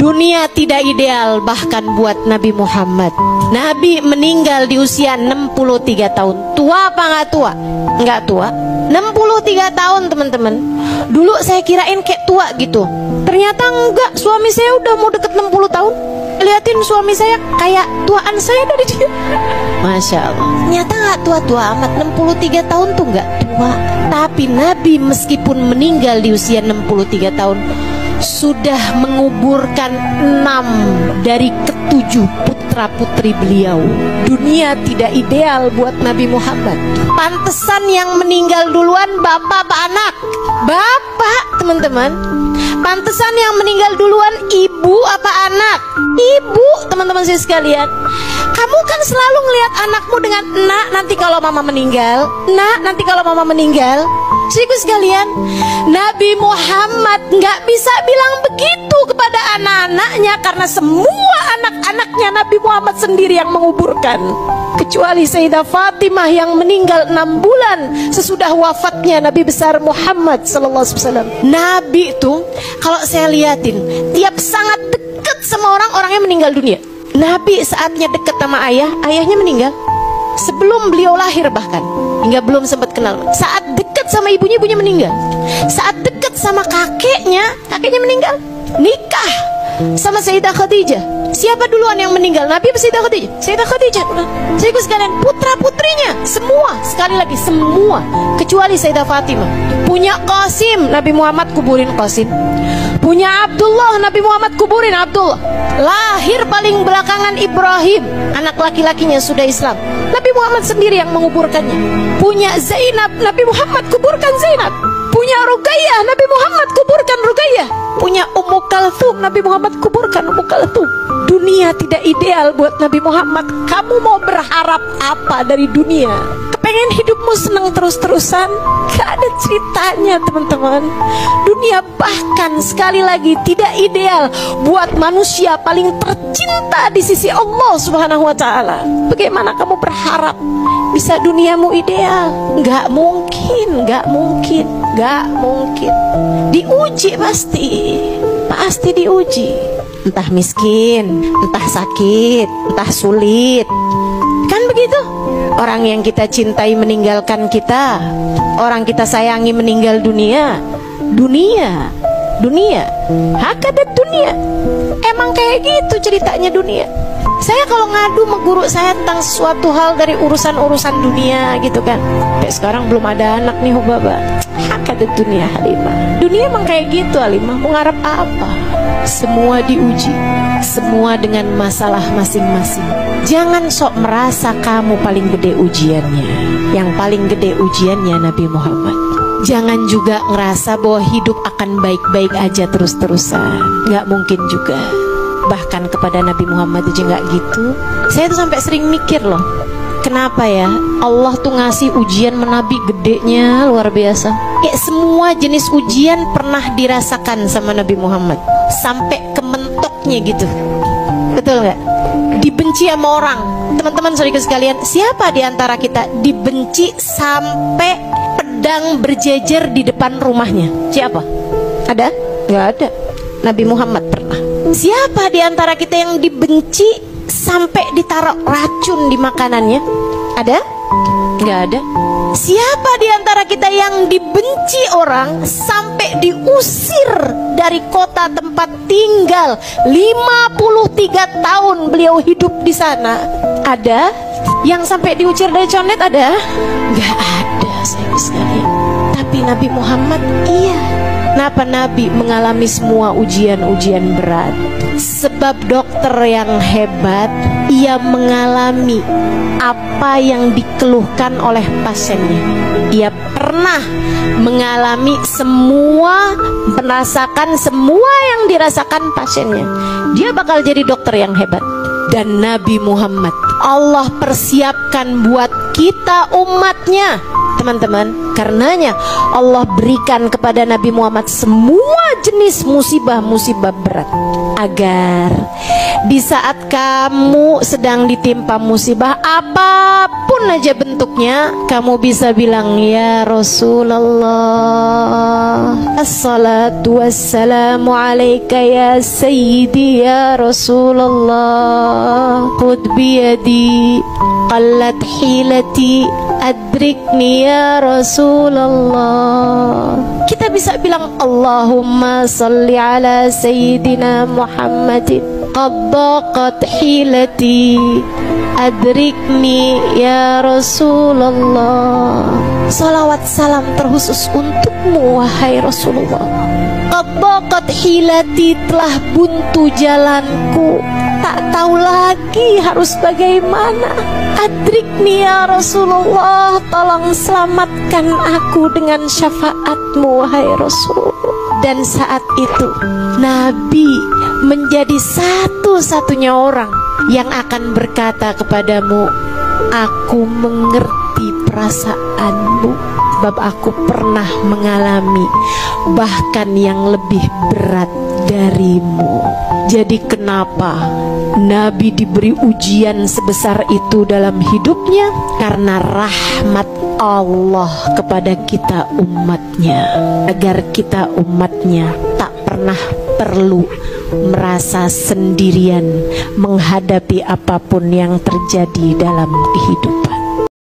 Dunia tidak ideal bahkan buat Nabi Muhammad. Nabi meninggal di usia 63 tahun. Tua apa nggak tua? Nggak tua. 63 tahun teman-teman. Dulu saya kirain kayak tua gitu. Ternyata enggak, suami saya udah mau deket 60 tahun. Liatin suami saya kayak tuaan saya dari dia. Masya Allah. Ternyata nggak tua-tua amat. 63 tahun tuh nggak tua. Tapi Nabi meskipun meninggal di usia 63 tahun, sudah menguburkan 6 dari ke-7 putra-putri beliau. Dunia tidak ideal buat Nabi Muhammad. Pantesan yang meninggal duluan bapak apa anak? Bapak, teman-teman. Pantesan yang meninggal duluan ibu apa anak? Ibu, teman-teman saya sekalian. Kamu kan selalu ngelihat anakmu dengan nak nanti kalau mama meninggal, nak nanti kalau mama meninggal. Saudaraku sekalian, Nabi Muhammad nggak bisa bilang begitu kepada anak-anaknya karena semua anak-anaknya Nabi Muhammad sendiri yang menguburkan. Kecuali Sayyidah Fatimah yang meninggal 6 bulan sesudah wafatnya Nabi besar Muhammad SAW. Nabi itu kalau saya liatin tiap sangat dekat sama orang-orangnya meninggal dunia. Nabi saatnya dekat sama ayahnya meninggal sebelum beliau lahir, bahkan hingga belum sempat kenal. Saat dekat sama ibunya meninggal. Saat dekat sama kakeknya meninggal. Nikah sama Sayyidah Khadijah, siapa duluan yang meninggal? Nabi atau Sayyidah Khadijah? Sayyidah Khadijah. Saya ikut sekalian, putra-putrinya semua, sekali lagi semua, kecuali Sayyidah Fatimah. Punya Qasim, Nabi Muhammad kuburin Qasim. Punya Abdullah, Nabi Muhammad kuburin Abdullah. Lahir paling belakangan Ibrahim, anak laki-lakinya sudah Islam, Nabi Muhammad sendiri yang menguburkannya. Punya Zainab, Nabi Muhammad kuburkan Zainab. Punya Ruqayyah, Nabi Muhammad kuburkan Ruqayyah. Punya Ummu Kalthum, Nabi Muhammad kuburkan Ummu Kalthum. Dunia tidak ideal buat Nabi Muhammad. Kamu mau berharap apa dari dunia? Kepengen hidupmu senang terus-terusan? Gak ada ceritanya, teman-teman. Dunia bahkan sekali lagi tidak ideal buat manusia paling tercinta di sisi Allah Subhanahu wa Ta'ala. Bagaimana kamu berharap bisa duniamu ideal? Gak mungkin, gak mungkin, gak mungkin. Diuji pasti diuji. Entah miskin, entah sakit, entah sulit. Kan begitu? Orang yang kita cintai meninggalkan kita, orang kita sayangi meninggal dunia. Hakadat dunia. Emang kayak gitu ceritanya dunia. Saya kalau ngadu sama guru saya tentang suatu hal dari urusan-urusan dunia gitu kan, kayak sekarang belum ada anak nih Hubaba. Hakadat dunia Halimah. Dunia emang kayak gitu Halimah. Mau ngarep apa? Semua diuji, semua dengan masalah masing-masing. Jangan sok merasa kamu paling gede ujiannya. Yang paling gede ujiannya Nabi Muhammad. Jangan juga ngerasa bahwa hidup akan baik-baik aja terus-terusan. Nggak mungkin juga. Bahkan kepada Nabi Muhammad aja nggak gitu. Saya tuh sampai sering mikir loh, kenapa ya Allah tuh ngasih ujian menabi gedenya luar biasa. Kayak semua jenis ujian pernah dirasakan sama Nabi Muhammad, sampai ke mentoknya gitu. Betul nggak? Dibenci sama orang. Teman-teman saudara sekalian, siapa di antara kita dibenci sampai pedang berjejer di depan rumahnya? Siapa? Ada? Nggak ada. Nabi Muhammad pernah. Siapa di antara kita yang dibenci sampai ditaruh racun di makanannya? Ada? Nggak ada. Siapa di antara kita yang dibenci orang sampai diusir dari kota tempat tinggal? 53 tahun beliau hidup di sana. Ada? Yang sampai diusir dari condet ada? Nggak ada, sayang sekalian. Tapi Nabi Muhammad iya. Kenapa Nabi mengalami semua ujian-ujian berat? Sebab dokter yang hebat, ia mengalami apa yang dikeluhkan oleh pasiennya. Ia pernah mengalami semua, merasakan semua yang dirasakan pasiennya. Dia bakal jadi dokter yang hebat. Dan Nabi Muhammad Allah persiapkan buat kita umatnya. teman-teman. Karenanya Allah berikan kepada Nabi Muhammad semua jenis musibah-musibah berat, agar di saat kamu sedang ditimpa musibah apapun aja bentuknya, kamu bisa bilang, ya Rasulullah, assalatu wassalamu alaika ya sayyidi ya Rasulullah, khud biyadi qallat hilati adrikni ya Rasulullah. Kita bisa bilang, Allahumma salli ala sayyidina Muhammadin qad daqat hilati adrikni ya Rasulullah. Salawat salam terkhusus untukmu wahai Rasulullah. Qad daqat hilati, telah buntu jalanku, tak tahu lagi harus bagaimana. Adrikni ya Rasulullah, tolong selamatkan aku dengan syafaatmu wahai Rasulullah. Dan saat itu Nabi menjadi satu-satunya orang yang akan berkata kepadamu, aku mengerti perasaanmu, sebab aku pernah mengalami bahkan yang lebih berat darimu. Jadi kenapa Nabi diberi ujian sebesar itu dalam hidupnya? Karena rahmat Allah kepada kita umatnya, agar kita umatnya tak pernah perlu merasa sendirian menghadapi apapun yang terjadi dalam kehidupan.